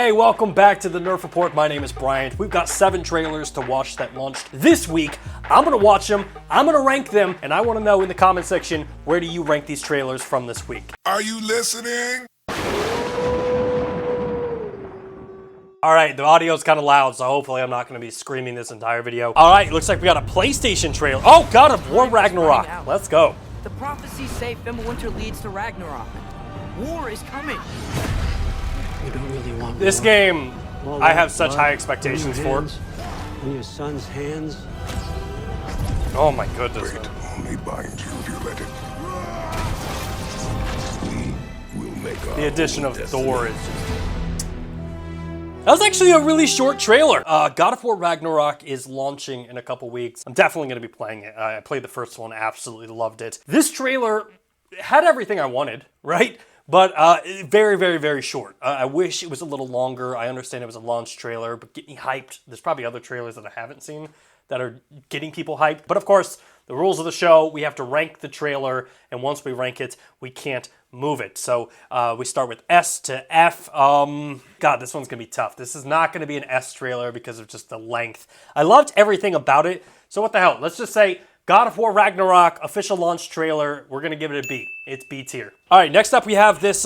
Hey, welcome back to the Nerf Report. My name is Bryant. We've got 7 trailers to watch that launched this week. I'm gonna watch them, I'm gonna rank them, and I wanna know in the comment section, where do you rank these trailers from this week? Are you listening? Alright, the audio's kind of loud, so hopefully I'm not gonna be screaming this entire video. Alright, looks like we got a PlayStation trailer. Oh, God of War Ragnarok. Let's go. The prophecies say Fimbulwinter leads to Ragnarok. War is coming. You don't really want This war. game, All I that have such blood high expectations on for. your hands, on your son's hands. Oh my goodness. Fate only binds you if you let it. We will make our The addition own of destiny. Thor is just... That was actually a really short trailer. God of War Ragnarok is launching in a couple weeks. I'm definitely going to be playing it. I played the first one, absolutely loved it. This trailer had everything I wanted, right? But very, very, very short. I wish it was a little longer. I understand it was a launch trailer, but get me hyped. There's probably other trailers that I haven't seen that are getting people hyped. But of course, the rules of the show, we have to rank the trailer, and once we rank it, we can't move it. So we start with S to F. God, this one's gonna be tough. This is not gonna be an S trailer because of just the length. I loved everything about it, so what the hell? Let's just say God of War Ragnarok official launch trailer. We're gonna give it a B. It's B tier. All right, next up we have this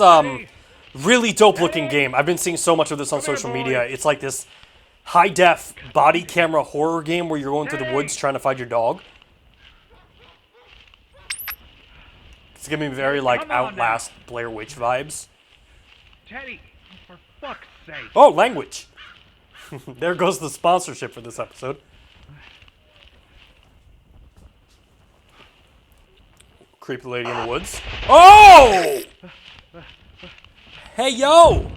really dope looking game. I've been seeing so much of this on social media. It's like this high def body camera horror game where you're going through the woods trying to find your dog. It's giving me very like Outlast Blair Witch vibes. Teddy, for fuck's sake. Oh, language. There goes the sponsorship for this episode. Creepy lady in the woods. Oh! Hey, yo!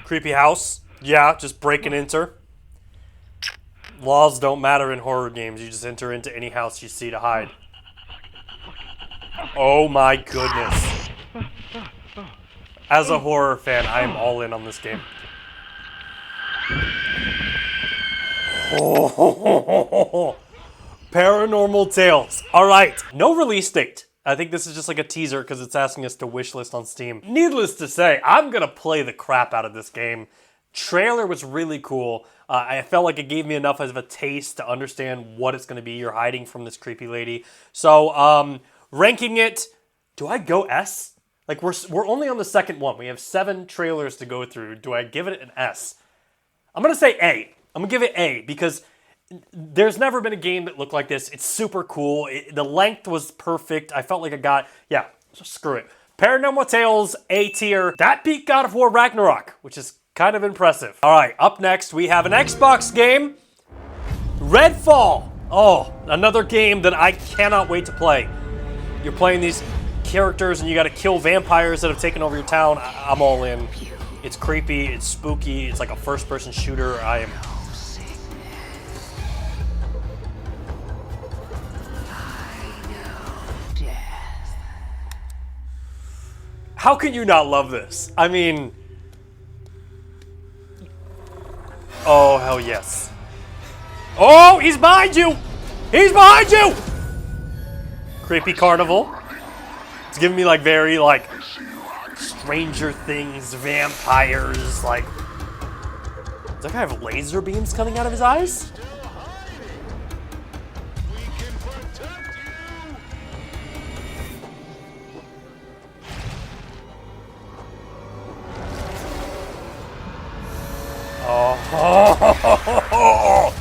Creepy house. Yeah, just break and enter. Laws don't matter in horror games. You just enter into any house you see to hide. Oh my goodness. As a horror fan, I am all in on this game. Oh, Paranormal Tales. All right, no release date. I think this is just like a teaser because it's asking us to wishlist on Steam. Needless to say, I'm gonna play the crap out of this game. Trailer was really cool. I felt like it gave me enough of a taste to understand what it's gonna be you're hiding from this creepy lady. So, ranking it, do I go S? Like we're only on the second one. We have 7 trailers to go through. Do I give it an S? I'm gonna say A. I'm gonna give it A because there's never been a game that looked like this. It's super cool. The length was perfect. I felt like I got, yeah, screw it. Paranormal Tales, A tier. That beat God of War Ragnarok, which is kind of impressive. All right, up next we have an Xbox game, REDFALL. Oh, another game that I cannot wait to play. You're playing these characters and you gotta kill vampires that have taken over your town. I'm all in. It's creepy, it's spooky, it's like a first-person shooter. I am... How can you not love this? I mean... Oh, hell yes. Oh, he's behind you! He's behind you! Creepy carnival. It's giving me like very like Stranger Things, vampires, like... Does that guy have laser beams coming out of his eyes? Oh,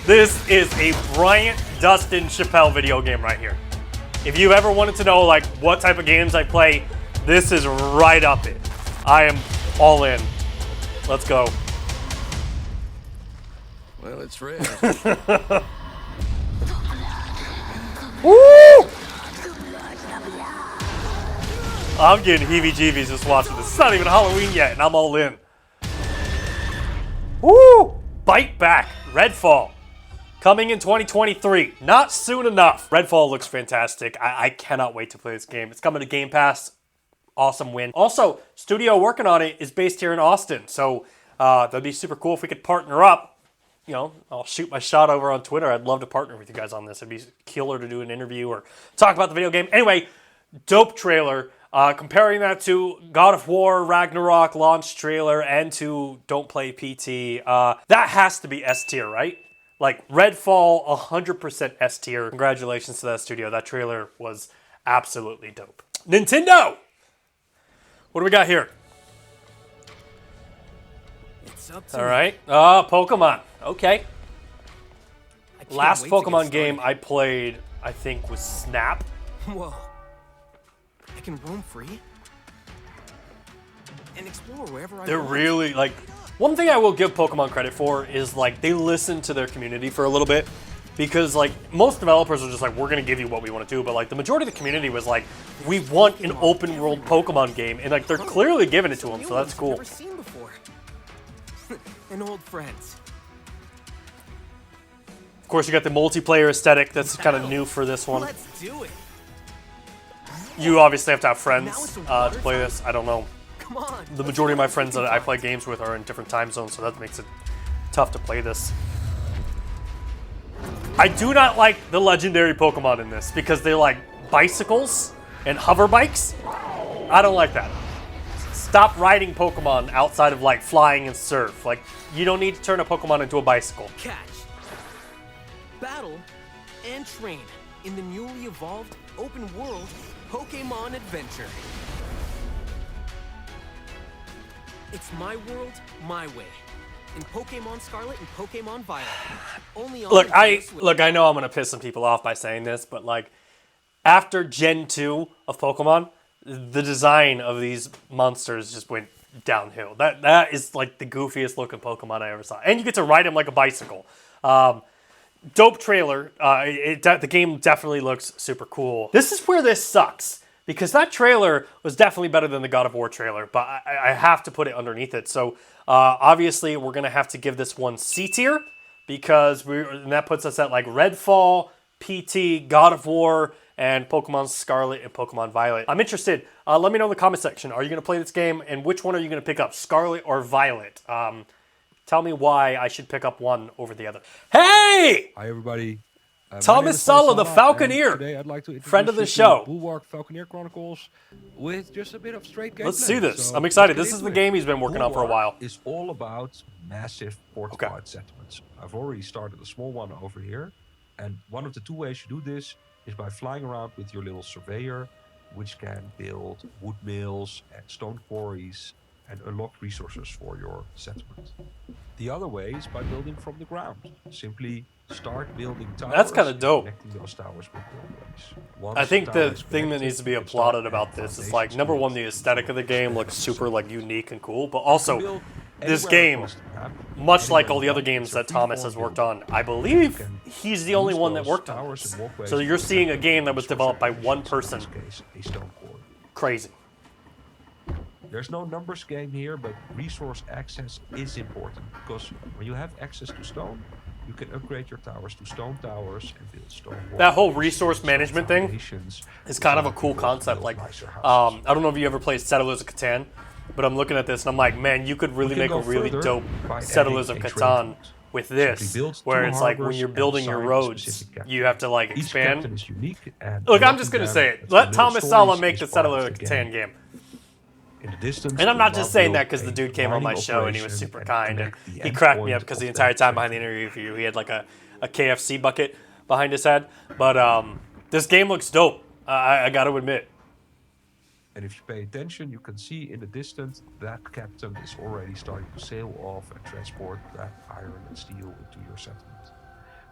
this is a Bryant Dustin Chappelle video game right here. If you ever wanted to know like what type of games I play, this is right up it. I am all in. Let's go. Well, it's red. Woo! I'm getting heebie-jeebies just watching this. It's not even Halloween yet, and I'm all in. Woo! Bite Back, REDFALL. Coming in 2023. Not soon enough. REDFALL looks fantastic. I cannot wait to play this game. It's coming to Game Pass. Awesome win. Also, studio working on it is based here in Austin. So that'd be super cool if we could partner up. You know, I'll shoot my shot over on Twitter. I'd love to partner with you guys on this. It'd be killer to do an interview or talk about the video game. Anyway, dope trailer. Comparing that to God of War, Ragnarok launch trailer, and to Don't Play PT, that has to be S tier, right? Like, Redfall, 100% S tier. Congratulations to that studio. That trailer was absolutely dope. Nintendo! What do we got here? It's up to All me. right. Pokemon. Okay. I can't Last wait to get Pokemon game started. I played, I think, was Snap. Whoa. I can roam free and explore wherever I They're want. really, like, one thing I will give Pokemon credit for is, like, they listen to their community for a little bit. Because, like, most developers are just like, we're going to give you what we want to do. But, like, the majority of the community was like, we want an open world Pokemon game. And, like, they're clearly giving it to them, New so that's ones cool. I've never seen before. And old friends. Of course, you got the multiplayer aesthetic that's kind of new for this one. Let's do it. You obviously have to have Now friends it's a to water play fight? this. I don't know. Come on. The majority of my friends that I play games with are in different time zones, so that makes it tough to play this. I do not like the legendary Pokemon in this because they're like bicycles and hover bikes. I don't like that. Stop riding Pokemon outside of like flying and surf. Like, you don't need to turn a Pokemon into a bicycle. Catch, battle, and train in the newly evolved open world Pokemon Adventure. It's my world, my way. In Pokemon Scarlet and Pokemon Violet. Only on Look, Nintendo Switch. I know I'm gonna piss some people off by saying this, but like, after Gen 2 of Pokemon, the design of these monsters just went downhill. That is like the goofiest looking Pokemon I ever saw, and you get to ride him like a bicycle. Dope trailer. The game definitely looks super cool. This is where this sucks, because that trailer was definitely better than the God of War trailer, but I have to put it underneath it. So obviously we're gonna have to give this one C tier, because and that puts us at like Redfall, PT, God of War, and Pokemon Scarlet and Pokemon Violet. I'm interested. Let me know in the comment section. Are you gonna play this game, and which one are you gonna pick up, Scarlet or Violet? Tell me why I should pick up one over the other. Hey! Hi everybody. My Thomas name is Sala, the and Falconeer. Today I'd like to Friend of the introduce you to show. Bulwark Falconeer Chronicles with just a bit of straight gameplay. Let's see this. So I'm excited. let's This get is the into it. game he's been working on for a while. Bulwark is all about massive fortified settlements. I've already started a small one over here, and one of the two ways you do this is by flying around with your little surveyor, which can build wood mills and stone quarries and unlock resources for your settlement. The other way is by building from the ground. Simply start building towers. That's kinda and dope. connecting those towers with buildings. Once I think the the tower is thing that connected, needs to be you can start applauded about adding this is like, foundations number to one, it. the aesthetic of the game looks super like unique and cool, but You also build this anywhere game, across the map, much like anywhere all the you other want, games it's a that Thomas has free-form worked build. on, I believe You can he's the only use one that those worked on towers this. and walkways So to you're seeing a connect game that was resource developed by one applications, person. in this case, a stone quarry. Crazy. There's no numbers game here, but resource access is important, because when you have access to stone, you can upgrade your towers to stone towers and build stone walls. That whole resource management thing is kind of a cool concept. Like, I don't know if you ever played Settlers of Catan, but I'm looking at this and I'm like, man, you could really can make a go really further dope by Settlers of adding a trade Catan route. with Simply this, build where two it's like when harbors you're and building your assign a roads, specific captain. you have to like Each captain expand. is unique, and Look, I'm just unlocking gonna say them it. with Let little Thomas Sala stories make is the part of Settlers of the Catan game. game. In the distance, And I'm not you just now saying build that because the a dude came on my mining show and he was operation super and kind, and connect the he end cracked me point up because the of entire that time behind the trade interview he had like a KFC bucket behind his head. But this game looks dope. I got to admit. And if you pay attention, you can see in the distance that captain is already starting to sail off and transport that iron and steel into your settlement,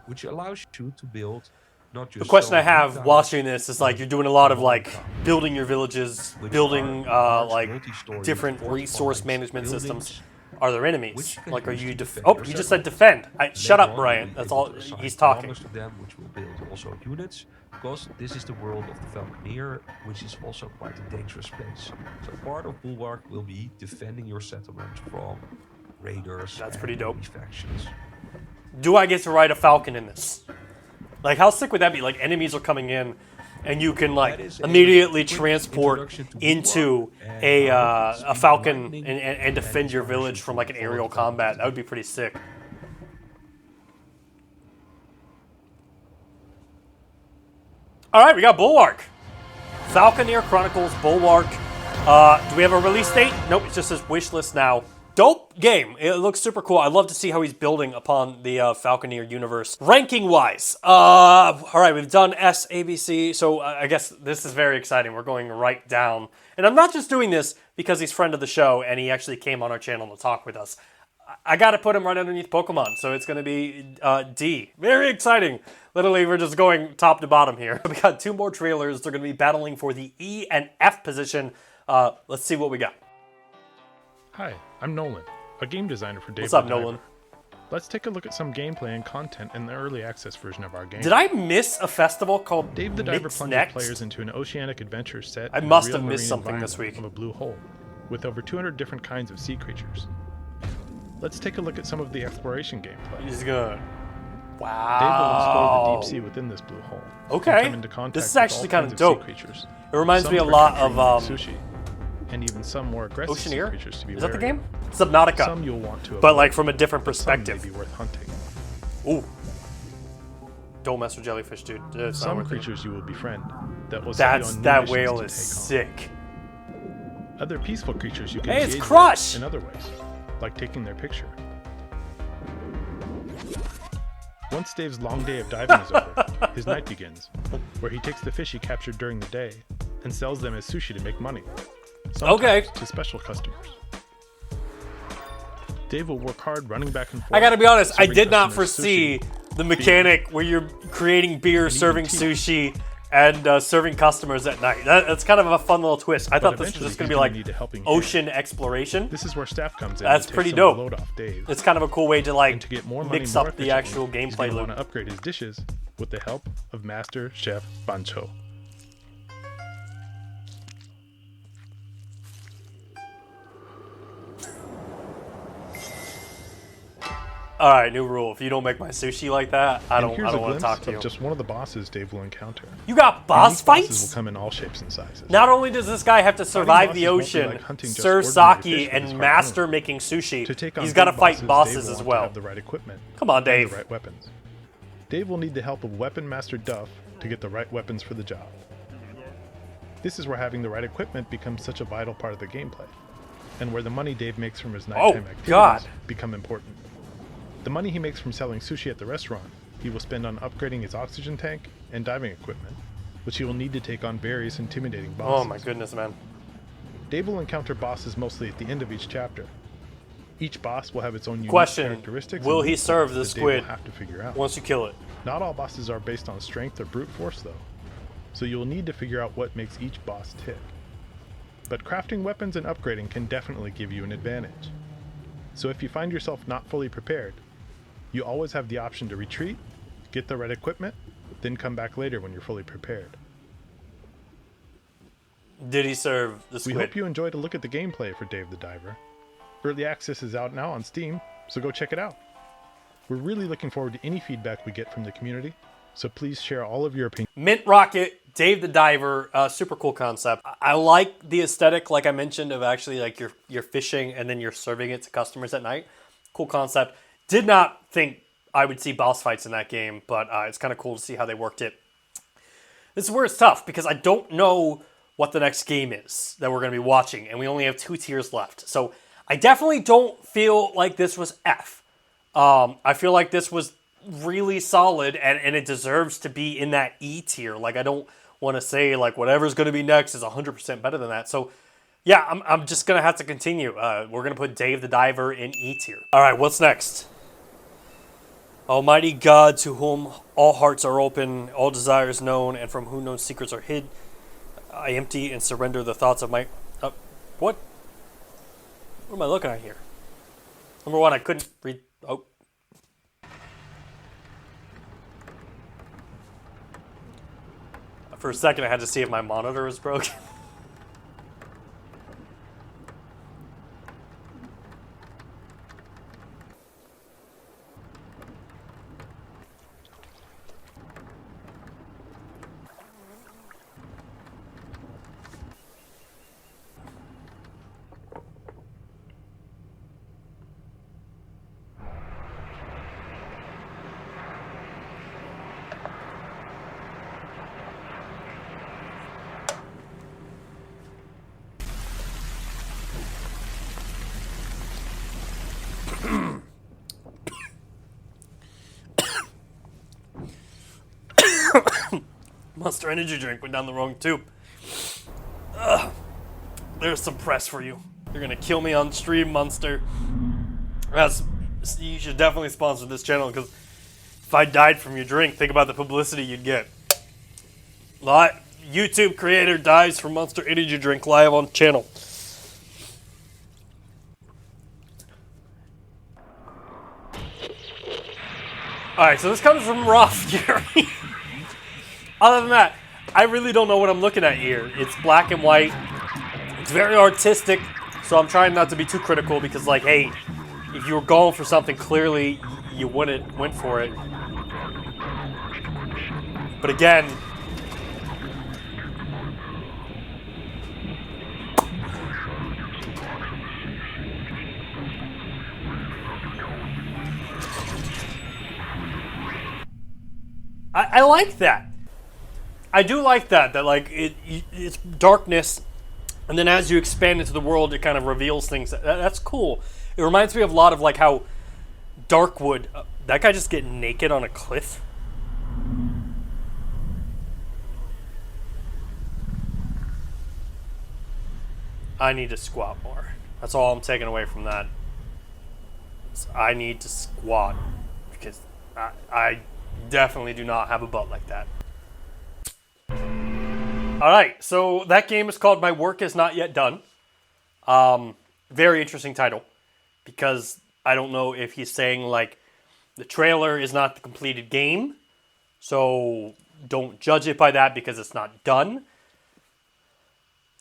which allows you to build not just The question I stone have towers, watching this is like, but you're doing a lot of stone like towers, building your villages, which building are large like multi-story different fortified resource management buildings systems. Are there enemies? which you can Like, are use you? to defend Oh, your you just said settlement. defend. Shut Later up, on, Brian. you'll be That's able all. to assign He's talking. commanders to them, which will build also units, because this is the world of the Falconeer, which is also quite a dangerous place. So part of Bulwark will be defending your settlement from raiders. That's and pretty dope. enemy factions. Do I get to ride a falcon in this? Like, how sick would that be? Like, enemies are coming in, and you can like That is a immediately quick transport introduction to into Bulwark and how it a is falcon lightning and defend your village from like an aerial combat. That would be pretty sick. All right, we got Bulwark. Falconeer Chronicles Bulwark. Do we have a release date? Nope, it just says wish list now. Dope game. It looks super cool. I love to see how he's building upon the Falconeer universe. Ranking-wise, all right, we've done S, A, B, C, so I guess this is very exciting. We're going right down. And I'm not just doing this because he's friend of the show and he actually came on our channel to talk with us. I got to put him right underneath Pokemon, so it's going to be D. Very exciting. Literally, we're just going top to bottom here. We got 2 more trailers. They're going to be battling for the E and F position. Let's see what we got. Hi, I'm Nolan, a game designer for Dave What's up, the Diver. Nolan? Let's take a look at some gameplay and content in the early access version of our game. Did I miss a festival called Dave the Diver Mix plunged Next? players into an oceanic adventure set I in a must real have missed marine something this environment week. of a blue hole, with over 200 different kinds of sea creatures. Let's take a look at some of the exploration gameplay. He's gonna... Dave will explore the Wow. deep sea within this blue hole. Okay. And come into contact This is with actually all kind kinds of sea dope. creatures. It reminds Some me a are lot capturing of like sushi, and even some more aggressive sea Oceaneer? creatures to be Is that the wary game? of. Subnautica. Some you'll want to But avoid, like from a different but some may perspective. be worth hunting. Ooh. Don't mess with jellyfish, dude. It's not Some worth it. creatures you will befriend that will set you on new That missions whale to is take on. sick. Other peaceful creatures you can Hey, it's engage Crush! with in other ways, like taking their picture. Once Dave's long day of diving is over, his night begins, where he takes the fish he captured during the day and sells them as sushi to make money. Sometimes Okay. to special customers. Dave will work hard running back and forth. I gotta be honest, I serving did not customers foresee sushi, the mechanic where you're creating beer, serving tea. sushi, and serving customers at night. That's kind of a fun little twist. I thought this was eventually just gonna he's be gonna like need a helping hand. ocean exploration. This is where staff comes in. That's and takes pretty some of the dope. load off Dave. It's kind of a cool way to like And to get more money mix more up the efficiently, actual he's gameplay gonna want loop. to upgrade his dishes with the help of Master Chef Bancho. All right, new rule: if you don't make my sushi like that, I And don't here's a want to glimpse talk to of you. just one of the bosses Dave will encounter. You got boss And these bosses fights? will come in all shapes and sizes. Not only does this guy have to survive bosses the won't be ocean, like hunting just serve ordinary fish sake, with his and harpoon. master making sushi, To take on he's got to big fight Dave bosses will as want to well. have the right equipment Come on, and Dave. the right weapons. Dave will need the help of Weapon Master Duff to get the right weapons for the job. This is where having the right equipment becomes such a vital part of the gameplay, and where the money Dave makes from his nighttime activities God. become important. The money he makes from selling sushi at the restaurant, he will spend on upgrading his oxygen tank and diving equipment, which he will need to take on various intimidating bosses. Oh my goodness, man. Dave will encounter bosses mostly at the end of each chapter. Each boss will have its own unique Question: characteristics. will and he moves serve the that Dave squid will have to figure out. once you kill it? Not all bosses are based on strength or brute force, though, so you'll need to figure out what makes each boss tick. But crafting weapons and upgrading can definitely give you an advantage. So if you find yourself not fully prepared, you always have the option to retreat, get the right equipment, then come back later when you're fully prepared. Did he serve the We squid? hope you enjoyed a look at the gameplay for Dave the Diver. Early access is out now on Steam, so go check it out. We're really looking forward to any feedback we get from the community, so please share all of your opinions. Mint Rocket, Dave the Diver, super cool concept. I like the aesthetic, like I mentioned, of actually like you're fishing and then you're serving it to customers at night. Cool concept. Did not think I would see boss fights in that game, but it's kind of cool to see how they worked it. This is where it's tough because I don't know what the next game is that we're going to be watching, and we only have 2 tiers left. So I definitely don't feel like this was F. I feel like this was really solid, and it deserves to be in that E tier. Like, I don't want to say, like, whatever's going to be next is 100% better than that. So, yeah, I'm just going to have to continue. We're going to put Dave the Diver in E tier. All right, what's next? Almighty God, to whom all hearts are open, all desires known, and from whom no secrets are hid, I empty and surrender the thoughts of my... what? What am I looking at here? Number one, I couldn't read... Oh. For a second, I had to see if my monitor was broken. Monster Energy drink went down the wrong tube. Ugh. There's some press for you. You're gonna kill me on stream, Monster. You should definitely sponsor this channel, because if I died from your drink, think about the publicity you'd get. YouTube creator dies from Monster Energy drink live on channel. Alright, so this comes from Roth Fury. Other than that, I really don't know what I'm looking at here. It's black and white. It's very artistic, so I'm trying not to be too critical, because, like, hey, if you were going for something, clearly you went for it. But again, I like that. I do like that like it's darkness, and then as you expand into the world, it kind of reveals things. That's cool. It reminds me of a lot of like how Darkwood, that guy just getting naked on a cliff. I need to squat more. That's all I'm taking away from that. I need to squat, because I definitely do not have a butt like that. Alright, so that game is called My Work Is Not Yet Done. Very interesting title, because I don't know if he's saying, like, the trailer is not the completed game, so don't judge it by that because it's not done.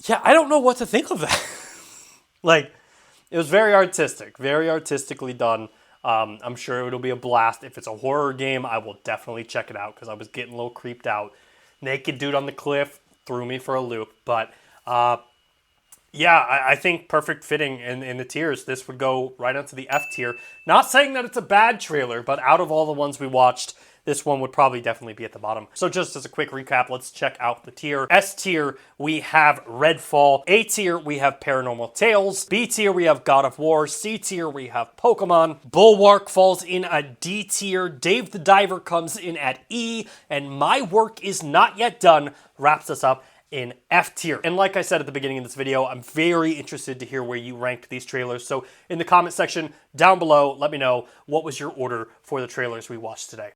Yeah, I don't know what to think of that. Like, it was very artistic, very artistically done. I'm sure it'll be a blast. If it's a horror game, I will definitely check it out, because I was getting a little creeped out. Naked dude on the cliff threw me for a loop. But, yeah, I think perfect fitting in the tiers. This would go right onto the F tier. Not saying that it's a bad trailer, but out of all the ones we watched, this one would probably definitely be at the bottom. So just as a quick recap, let's check out the tier. S tier, we have REDFALL. A tier, we have Paranormal Tales. B tier, we have God of War. C tier, we have Pokemon. Bulwark falls in at D tier. Dave the Diver comes in at E. And My Work Is Not Yet Done wraps us up in F tier. And like I said at the beginning of this video, I'm very interested to hear where you ranked these trailers. So in the comment section down below, let me know what was your order for the trailers we watched today.